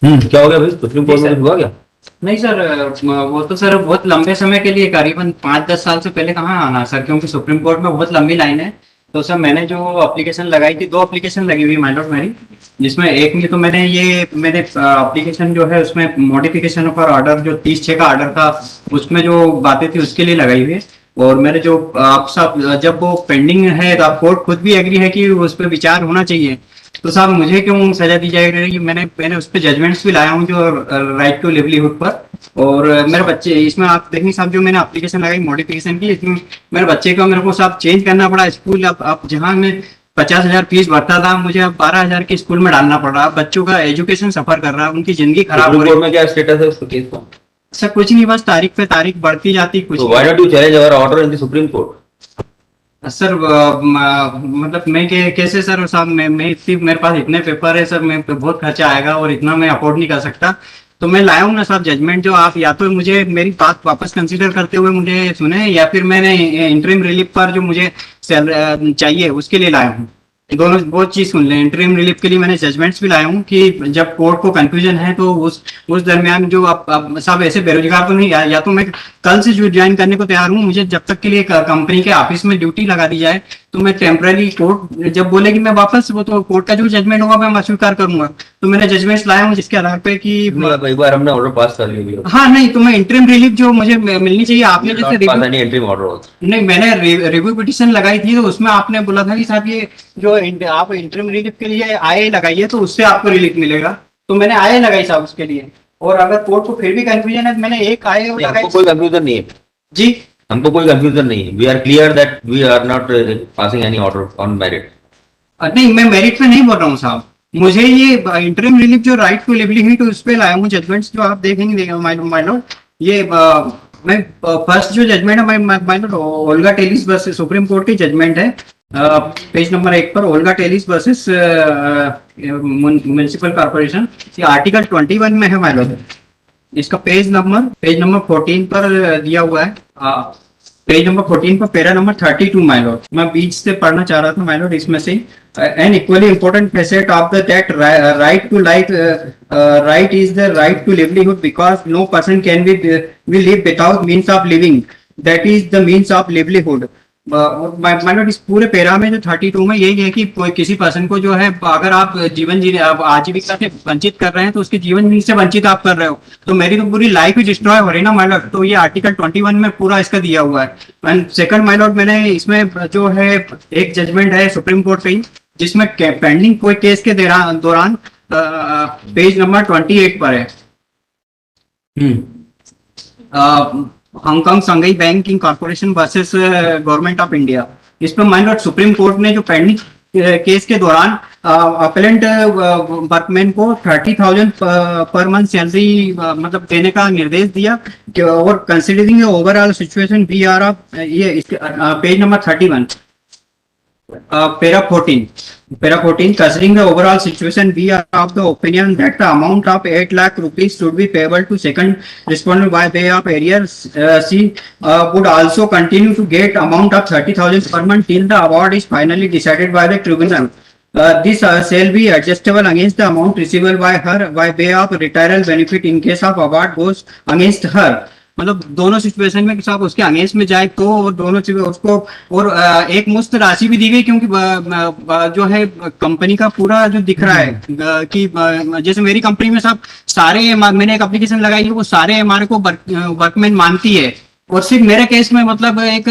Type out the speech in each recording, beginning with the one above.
क्या हो गया भाई? सुप्रीम कोर्ट में सर। कुछ हुआ क्या? नहीं सर, वो तो सर बहुत लंबे समय के लिए, करीबन 5-10 साल से पहले कहाँ आना सर, क्योंकि सुप्रीम कोर्ट में बहुत लंबी लाइन है। तो सर मैंने जो एप्लीकेशन लगाई थी, 2 एप्लीकेशन लगी हुई माइनर मेरी, जिसमें एक में तो मैंने एप्लीकेशन जो है उसमें मॉडिफिकेशन ऑफ ऑर्डर जो 36 का ऑर्डर था, उसमें जो बातें थी उसके लिए लगाई हुई है। और मेरे जो आप सब जब वो पेंडिंग है तो आप कोर्ट खुद भी एग्री है कि उस पर विचार होना चाहिए। तो साहब मुझे क्यों सजा दी जाएगी? मैंने मैंने उस पर जजमेंट्स भी लाया हूँ, जो राइट टू लिवलीहुड पर। और मेरे बच्चे इसमें आप देखेंगे साहब, जो मैंने एप्लीकेशन लगाई मॉडिफिकेशन की, इसमें मेरे बच्चे को मेरे को साहब चेंज करना पड़ा स्कूल। अब जहाँ मैं 50,000 फीस भरता था, मुझे अब 12,000 के स्कूल में डालना पड़ रहा है। बच्चों का एजुकेशन सफर कर रहा है, उनकी जिंदगी खराब सुप्रीम हो कोर्ट रही में क्या स्टेटस है उसके केस का? है। सर कुछ नहीं, बस तारीख पे तारीख बढ़ती जाती, कुछ तो why not you challenge our order in the supreme court? Sir मतलब मैं कैसे सर साहब, मैं इतनी मेरे पास इतने पेपर है सर, मैं बहुत खर्चा आएगा और इतना मैं अफोर्ड नहीं कर सकता। तो मैं लाया हूँ ना साहब जजमेंट, जो आप या तो मुझे मेरी बात वापस कंसीडर करते हुए मुझे सुने, या फिर मैंने इंटरिम रिलीफ पर जो मुझे चाहिए उसके लिए लाया हूँ। दोनों बहुत चीज सुन लें। इंटरिम रिलीफ के लिए मैंने जजमेंट्स भी लाया हूँ कि जब कोर्ट को कंफ्यूजन है तो उस दरमियान जो आप साहब ऐसे बेरोजगार तो नहीं, या तो मैं कल से जो ज्वाइन करने को तैयार हूँ, मुझे जब तक के लिए कंपनी के ऑफिस में ड्यूटी लगा दी जाए, तो मैं टेम्पररी कोर्ट जब बोलेगी मैं वापस, वो तो कोर्ट का जो जजमेंट होगा मैं अस्वीकार करूंगा। तो मैंने जजमेंट्स लाया हूँ जिसके आधार पे कि एक बार हमने ऑर्डर पास कर लिया। हाँ नहीं, तो मैं इंटरिम रिलीफ जो मुझे मिलनी चाहिए, आपने जैसे पास रिव्यू, एनी एंट्री ऑर्डर? नहीं मैंने रिव्यू पिटीशन लगाई थी, तो उसमें आपने बोला था कि साहब ये जो आप इंटरिम रिलीफ के लिए आईए लगाइए तो उससे आपको रिलीफ मिलेगा। तो मैंने आईए लगाई साहब उसके लिए। और अगर कोर्ट को फिर भी कंफ्यूजन है तो मैंने एक आईए लगाई। हमको कोई कंफ्यूजन नहीं है। जी हमको कोई कंफ्यूजन नहीं है। We are clear that we are not passing any order on merit. नहीं, मैं मेरिट पे नहीं बोल रहा हूँ साहब। मुझे ये इंटरिम रिलीफ जो राइट टू लिवलीहुड उस पे लाया हूँ जजमेंट्स, जो आप देखेंगे माइनर ये मैं फर्स्ट जो जजमेंट है minor Olga Tellis versus supreme court की जजमेंट है। पेज नंबर 1 पर Olga Tellis versus municipal corporation, ये आर्टिकल 21 में है माइनर। इसका पेज नंबर 14 पर दिया हुआ है। पेज नंबर 14 पर पेरा नंबर 32 माइलॉट, मैं बीच से पढ़ना चाह रहा था माइलॉट, इसमें से an equally important facet of the that right to life right is the right to livelihood, because no person can be live without means of living, that is the means of livelihood. माइनॉट इस पूरे पेरा में जो 32 में यही है कि कोई किसी पर्सन को जो है, अगर आप जीवन जीने आप आजीविका से वंचित कर रहे हैं तो उसके जीवन जीने से वंचित आप कर रहे हो, तो मेरी तो पूरी लाइफ ही डिस्ट्रॉय हो रही ना माइलॉट। तो ये आर्टिकल 21 में पूरा इसका दिया हुआ है। एंड सेकंड माइलॉट, मैंने इसमें जो है एक जजमेंट है सुप्रीम कोर्ट की, जिसमें पेंडिंग कोई केस के दौरान पेज नंबर 28 पर है, Hong Kong Shanghai banking corporation versus government of India. इस पर माइनर सुप्रीम कोर्ट ने जो पेंडिंग केस के दौरान अपेलेंट वर्कमैन को 30,000 पर मंथ सैलरी मतलब देने का निर्देश दिया, और considering overall situation we are of ये page number 31 Para 14, considering the overall situation, we are of the opinion that the amount of 8 lakh rupees should be payable to second respondent by way of arrears. She would also continue to get amount of 30,000 per month till the award is finally decided by the tribunal. This shall be adjustable against the amount receivable by her by way of retirement benefit in case of award goes against her. मतलब दोनों situation में साहब उसके against में जाए तो, और दोनों चीजें उसको, और एक मुश्त राशि भी दी गई, क्योंकि जो है कंपनी का पूरा जो दिख रहा है कि जैसे मेरी कंपनी में साहब सारे मैंने एक एप्लीकेशन लगाई है, वो सारे हमारे को वर्कमैन मानती है, और सिर्फ मेरे केस में मतलब एक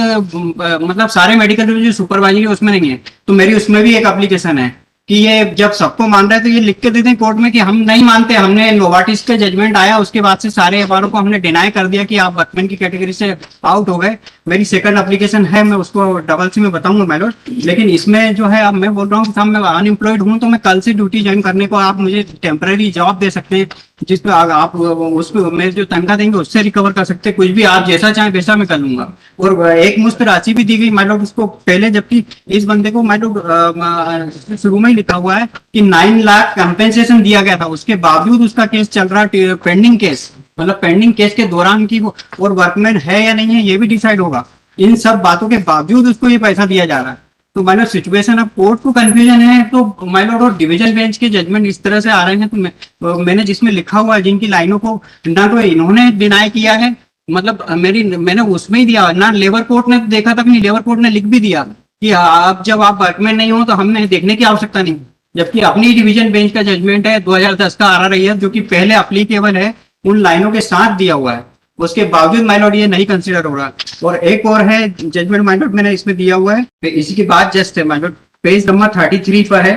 मतलब सारे मेडिकल जो सुपरवाइजर है उसमें नहीं है, तो मेरी उसमें भी एक एप्लीकेशन है कि ये जब सबको मान रहे हैं तो ये लिख के देते हैं कोर्ट में कि हम नहीं मानते, हमने नोवाटिस का जजमेंट आया उसके बाद से सारे अखबारों को हमने डिनाई कर दिया कि आप वर्कमैन की कैटेगरी से आउट हो गए। मेरी सेकंड एप्लीकेशन है, मैं उसको डबल सी में बताऊंगा मैडम, लेकिन इसमें जो है अब मैं बोल रहा हूँ साहब मैं अनएम्प्लॉयड हूँ, तो मैं कल से ड्यूटी ज्वाइन करने को आप मुझे टेम्पररी जॉब दे सकते हैं, जिस पे आप उसको मैं जो तनख्वाह देंगे उससे रिकवर कर सकते हैं, कुछ भी आप जैसा चाहे वैसा मैं कर लूंगा। और एक मुश्त राशि भी दी गई माइलॉट उसको पहले, जबकि इस बंदे को माइलॉट शुरू में ही लिखा हुआ है कि 9 लाख कंपेंसेशन दिया गया था, उसके बावजूद उसका केस चल रहा है, पेंडिंग केस, मतलब पेंडिंग केस के दौरान की वो और वर्कमैन है या नहीं है ये भी डिसाइड होगा। इन सब बातों के बावजूद उसको ये पैसा दिया जा रहा है। तो माय लॉर्ड सिचुएशन अब कोर्ट को कंफ्यूजन है, तो माय लॉर्ड और डिवीजन बेंच के जजमेंट इस तरह से आ रहे हैं, तो मैंने जिसमें लिखा हुआ है जिनकी लाइनों को ना तो इन्होंने डिनाई किया है, मतलब मैंने उसमें ही दिया ना, लेबर कोर्ट ने देखा तक नहीं, लेबर कोर्ट ने लिख भी दिया कि आप जब आप वर्कमैन नहीं हो तो हमने देखने की आवश्यकता नहीं, जबकि अपनी डिवीजन बेंच का जजमेंट है 2010 का RRIF जो कि पहले अप्लीकेबल है, उन लाइनों के साथ दिया हुआ है, उसके बावजूद माय लॉर्ड ये नहीं कंसीडर हो रहा। और एक और है जजमेंट माय लॉर्ड मैंने इसमें दिया हुआ है, इसी की बात जस्ट है माय लॉर्ड, पेज नंबर 33 पर है,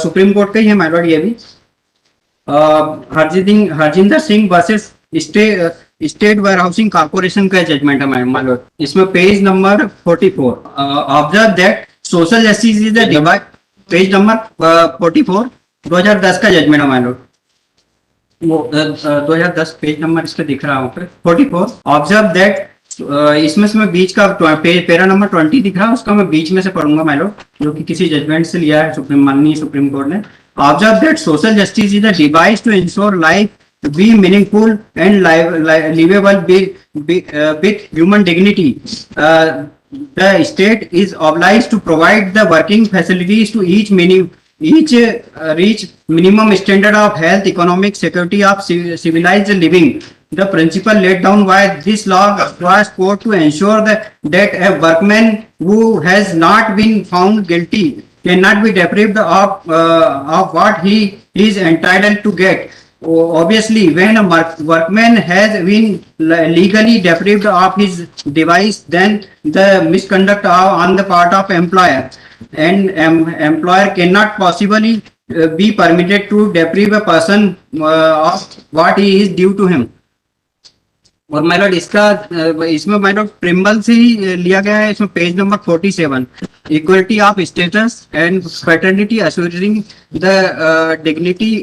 सुप्रीम कोर्ट का ही है माय लॉर्ड ये भी, Harjinder Singh versus state warehousing corporation का जजमेंट है माय लॉर्ड, इसमें page number 44, observe that social justice is the divide, page number 44 2010 का जजमेंट है माय लॉर्ड, वो 2010 पेज नंबर इसका दिख रहा है 44, ऑब्जर्व दैट, इसमें से मैं बीच का पेरा नंबर 20 दिख रहा है, उसका मैं बीच में से पढ़ूंगा माय लॉर्ड, जो कि किसी जजमेंट से लिया है माननीय सुप्रीम कोर्ट ने। Observe that social justice is a device to ensure life be meaningful and liveable with human dignity, the state is obliged to provide the working facilities to each reach minimum standard of health, economic security of civilized living. The principle laid down by this law requires court to ensure that a workman who has not been found guilty cannot be deprived of what he is entitled to get. Obviously, when a workman has been legally deprived of his device, then the misconduct on the part of employer, and employer cannot possibly be permitted to deprive a person of what he is due to him. और my lord इसमें my Lord preamble से ही लिया गया है, इसमें page number 47, equality of status and fraternity assuring the dignity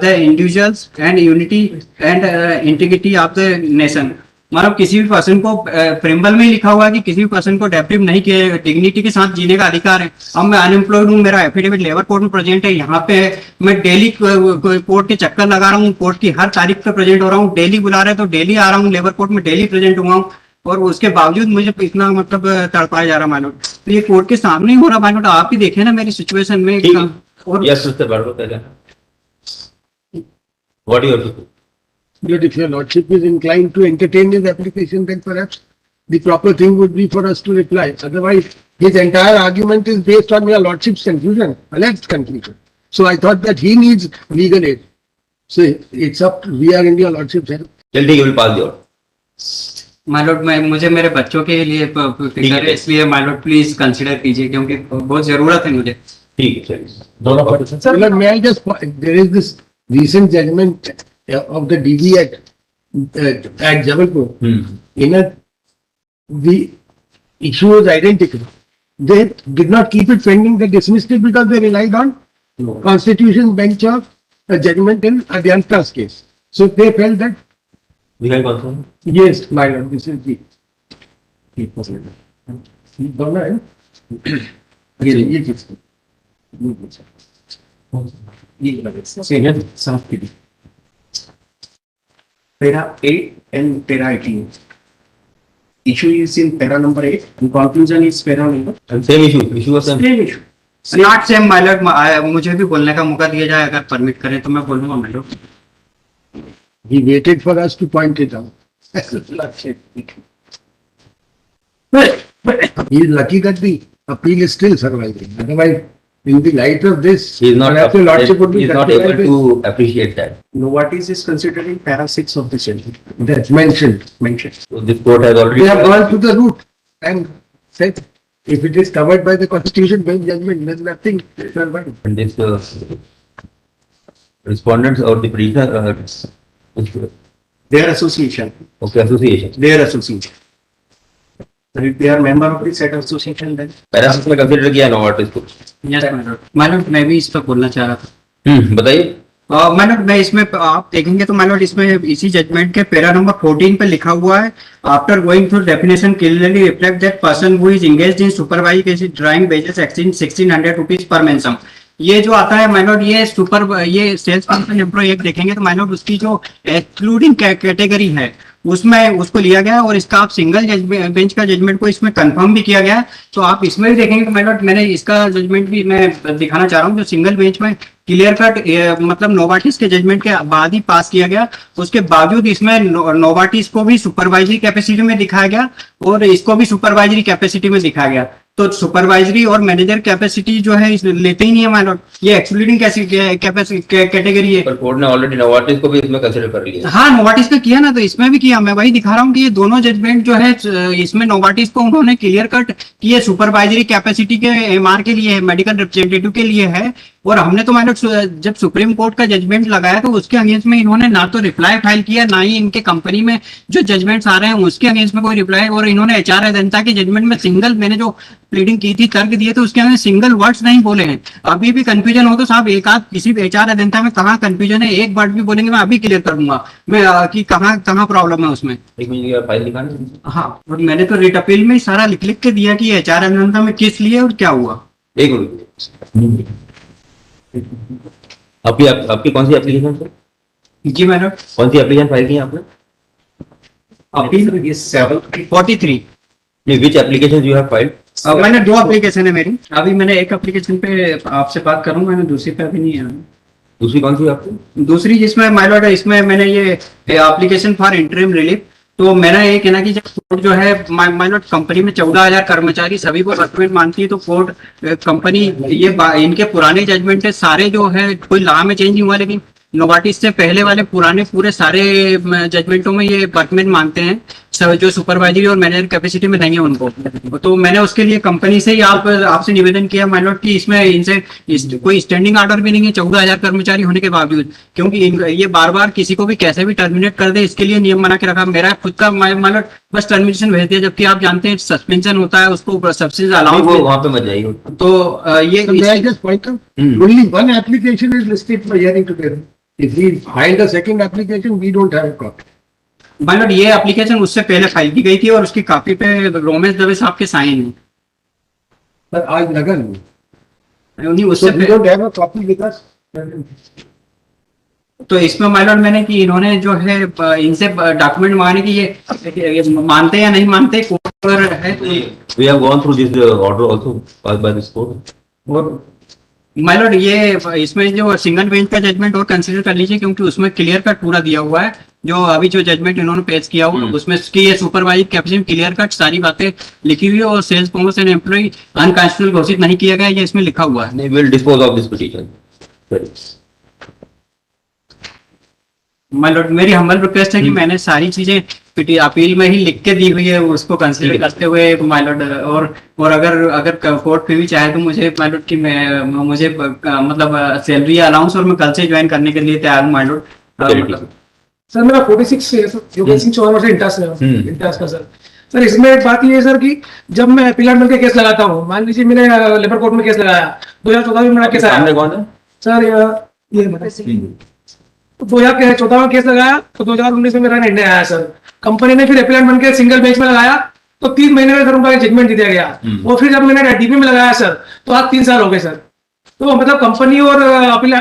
the individuals and unity and integrity of the nation. मतलब किसी भी पर्सन को प्रिम्बल में लिखा हुआ है कि किसी भी पर्सन को डेप्रिव नहीं किया, डिग्निटी के साथ जीने का अधिकार है। अब मैं अनएम्प्लॉयड हूँ, मेरा एफिडेविट लेबर कोर्ट में प्रेजेंट है, यहाँ पे मैं डेली कोर्ट के चक्कर लगा रहा हूँ, कोर्ट की हर तारीख पे प्रेजेंट हो रहा हूँ, डेली बुला रहे हैं तो डेली आ रहा हूँ लेबर कोर्ट में, डेली प्रेजेंट हुआ हूँ, और उसके बावजूद मुझे इतना मतलब तड़पाया जा रहा मानो, तो ये कोर्ट के सामने ही हो रहा मानो। आप ही देखे ना मेरी सिचुएशन में। और Yes, Mr. Bhargava. What do you have to do? But if your lordship is inclined to entertain his application, then perhaps the proper thing would be for us to reply. Otherwise, his entire argument is based on your lordship's confusion, alleged confusion. So I thought that he needs legal aid. So it's up, we are in your lordship's help. Till you will pass the order. My Lord मुझे मेरे बच्चों के लिए फिक्र है, इसलिए my Lord please consider कीजिए, क्योंकि बहुत जरूरत है मुझे। ठीक है, चलिए। Sir, may I just point, there is this recent judgment of the DB at Jabalpur. In a, the issue was identical. They did not keep it pending, they dismissed it because they relied on Constitution bench of a judgment in Adyanta's case. So they felt that, We can confirm. yes, my lord, this is the. दोनों है? ये चीज। Para 8 and para 18. Issue is in para number 8 and conclusion is para number And same issue. Issue was same. same issue. Not same my Lord, मुझे भी बोलने का मौका दिया जाए, अगर परमिट करें तो मैं बोलूंगा my Lord. He waited for us to point it out. He is lucky that the appeal is still surviving. Otherwise, in the light of this, He is not, perhaps your lordship would he be is not able to appreciate that. No, what is considering para 6 of the schedule that's mentioned. mentioned. So this court has already. They have gone to the root and said, if it is covered by the Constitution bench judgment, then nothing survives. And this respondents or the petitioner, Their association. okay, association. Their association. So if they are member of the said association, then पैरासिस में consider किया ना what इसको। Yes my Lord, मैं भी इस पर बोलना चाह रहा था। बताइए। माय लॉर्ड, मैं इसमें आप देखेंगे तो माय लॉर्ड इसमें इसी जजमेंट के पैरा नंबर 14 पे लिखा हुआ है, after going through definition clearly reflect that person who is engaged in supervisory drawing wages exchange 1600 rupees per mention. ये जो आता है माय लॉर्ड, ये सेल्स पर्सन एम्प्लॉय एक देखेंगे तो माय लॉर्ड उसकी जो एक्सक्लूडिंग कैटेगरी है उसमें उसको लिया गया और इसका आप सिंगल बेंच का जजमेंट को इसमें कंफर्म भी किया गया। तो आप इसमें भी देखेंगे मैंने इसका जजमेंट भी मैं दिखाना चाह रहा हूँ, जो सिंगल बेंच में क्लियर कट मतलब नोवाटिस के जजमेंट के बाद ही पास किया गया, उसके बावजूद इसमें नोवाटिस को भी सुपरवाइजरी कैपेसिटी में दिखाया गया और इसको भी सुपरवाइजरी कैपेसिटी में दिखाया गया। तो सुपरवाइजरी और मैनेजर कैपेसिटी जो है लेते ही नहीं है माइनर, ये एक्सक्लूडिंग कैटेगरी है। पर कोर्ट ने ऑलरेडी नोवाटिस को भी इसमें कंसिडर कर लिया। हाँ, नोवाटिस का किया ना, तो इसमें भी किया। मैं वही दिखा रहा हूँ कि ये दोनों जजमेंट जो है इसमें नोवाटिस को उन्होंने क्लियर कट किए सुपरवाइजरी कैपेसिटी के एमआर के लिए है, मेडिकल रिप्रेजेंटेटिव के लिए है। और हमने तो मैंने जब सुप्रीम कोर्ट का जजमेंट लगाया तो उसके अगेंस्ट में इन्होंने ना तो रिप्लाई फाइल किया, ना ही इनके कंपनी में जो जजमेंट्स आ रहे हैं उसके अगेंस्ट में कोई रिप्लाई। और इन्होंने एचआर अदालत के जजमेंट में सिंगल, मैंने जो प्लीडिंग की थी, तर्क दिए थे, उसके अंदर सिंगल वर्ड्स नहीं बोले हैं। अभी भी कंफ्यूजन हो तो साहब एक आध किसी भी एचआर अदालत में कहाँ कंफ्यूजन है, एक वर्ड भी बोलेंगे मैं अभी क्लियर कर दूंगा मैं कि कहाँ प्रॉब्लम है उसमें। एक मिनट फाइल दिखाना। हाँ, और मैंने तो रिट अपील में ही सारा लिख के दिया कि एचआर अदालत में किस लिए और क्या हुआ। एक मिनट, आपकी कौन सी एप्लीकेशन सर? जी मैडम, कौन सी एप्लीकेशन फाइल की है आपने? अपील 43। नहीं, which application you have filed? मैंने 2 एप्लीकेशन है मेरी। अभी मैंने एक एप्लीकेशन पे आपसे बात करूंगा, मैंने दूसरी पे अभी नहीं है। दूसरी कौन सी है आपकी? दूसरी जिसमें माय लॉर्ड इसमें मैंने ये एप्लीकेशन फॉर इंटरिम रिलीफ, तो मेरा ये कहना कि जब कोर्ट जो है माय लॉर्ड कंपनी में 14,000 कर्मचारी सभी को वर्कमेंट मानती है, तो कोर्ट कंपनी ये इनके पुराने जजमेंट है सारे जो है, कोई लॉ में चेंज नहीं हुआ, लेकिन नोवाटिस से पहले वाले पुराने पूरे सारे जजमेंटों में ये वर्कमेंट मानते हैं जो सुपरवाइजरी और मैनेजर कैपेसिटी में नहीं है उनको। तो मैंने उसके लिए कंपनी से ही आपसे निवेदन किया माय लॉर्ड कि इसमें इनसे कोई स्टैंडिंग ऑर्डर भी नहीं है 14,000 कर्मचारी होने के बावजूद, क्योंकि ये बार बार किसी को भी कैसे भी टर्मिनेट कर दे इसके लिए नियम बना के रखा। मेरा खुद का माय लॉर्ड बस टर्मिनेशन भेज दिया, जबकि आप जानते हैं सस्पेंशन होता है, उसको सब्सिडी अलाउंस वहां पे मत जाइए। तो ये May I just point out, only one application is listed for hearing today. If we find a second application, we don't have a copy. My lord ये एप्लीकेशन उससे पहले फाइल की गई थी और उसकी कॉपी पे रोमेश दवे साहब के साइन है। But आज लगा नहीं. उन्हीं So उससे we don't have a copy with us. तो इसमें माय लॉर्ड मैंने कि इन्होंने जो है इनसे डॉक्यूमेंट मांगने की ये मानते या नहीं मानते कोर्ट पर है। We have gone through this order also by this court. और माय लॉर्ड ये इसमें जो सिंगल बेंच का जजमेंट और कंसीडर कर लीजिए, क्योंकि उसमें क्लियर कट पूरा दिया हुआ है। जो अभी जो जजमेंट इन्होंने पेश किया हुआ उसमें इसकी ये सुपरवाइजर कैपेसिटी क्लियर कट सारी बातें लिखी हुई है और सेल्स प्रमोशन एम्प्लॉय अनकॉन्स्टिट्यूशनल घोषित नहीं किया गया, ये इसमें लिखा हुआ है। We will dispose of this petition. My Lord मेरी हम्बल रिक्वेस्ट है कि मैंने सारी चीजें अपील में ही लिख के दी हुई है, उसको कंसीडर करते हुए माय लॉर्ड। और अगर कोर्ट फिर भी चाहे तो मुझे माय लॉर्ड कि मुझे मतलब सैलरी अलाउंस और मैं कल से ज्वाइन करने के लिए तैयार हूँ माय लॉर्ड। सर मेरा 46 है सर, योगेश सिंह चौहान से इंटास का सर इसमें एक बात ये है सर कि जब मैं अपीलेट मिलकर केस लगाता हूँ, मान लीजिए मैंने लेबर कोर्ट में केस लगाया 2014 में मेरा केस आया। कौन है सर ये 2014 में केस लगाया तो 2019 में मेरा निर्णय आया सर। कंपनी ने फिर अपीलेट बनकर सिंगल बेंच में लगाया तो 3 महीने में सर उनका जजमेंट दिया गया। और फिर जब मैंने डीपी में लगाया सर तो आज 3 साल हो गए सर। तो मतलब कंपनी और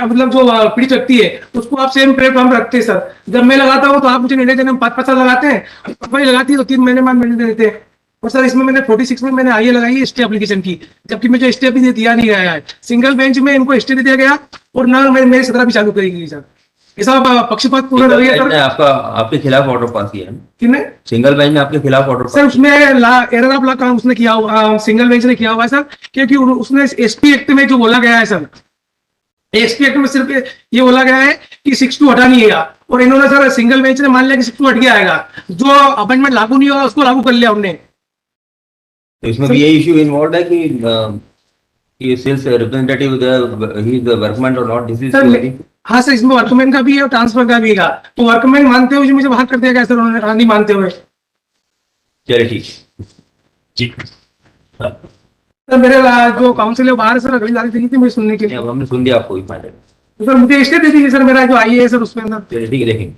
मतलब जो पीड़ित व्यक्ति है उसको आप सेम प्लेटफॉर्म रखते हैं सर। जब मैं लगाता हूँ तो आप मुझे निर्णय देने में 5 साल लगाते हैं, कंपनी लगाती है तो 3 महीने बाद निर्णय देते हैं। और सर इसमें मैंने 46 में मैंने आईए लगाई है स्टे एप्लीकेशन की, जबकि मुझे स्टे भी दिया नहीं गया है। सिंगल बेंच में इनको स्टे दिया गया और ना मेरी 17 भी चालू करी गई सर। ये सब पक्षपात पूर्ण रवैया सर। आपके खिलाफ ऑर्डर पास किया है किसने? सिंगल बेंच ने आपके खिलाफ ऑर्डर सर उसमें एरर ऑफ लॉ काम उसने किया हुआ, सिंगल बेंच ने किया हुआ है सर, क्योंकि उसने एसपी एक्ट में जो बोला गया है सर, एसपी एक्ट में सिर्फ ये बोला गया है कि 6(2) हटानी है, और इन्होंने सर सिंगल बेंच ने मान लिया कि 6(2) हट गया आएगा, जो अपॉइंटमेंट लागू नहीं होगा उसको लागू कर लिया हमने। तो इसमें भी ये इश्यू इन्वॉल्व है कि सेल्स रिप्रेजेंटेटिव ही इज द वर्कमैन और नॉट दिस। हाँ सर इसमें वर्कमैन का भी है और ट्रांसफर का भी है। तो वर्कमैन मानते हुए मुझे बाहर कर दिया गया सर, उन्होंने नहीं मानते हुए। चलिए ठीक जी सर मेरे जो काउंसिल है बाहर सर अगली तारीख दी थी मुझे सुनने के लिए। अब हमने सुन लिया आपको फाइनल। तो सर मुझे स्टे दे दीजिए सर, मेरा जो आईए है सर उसमें अंदर। चलिए ठीक है देखेंगे।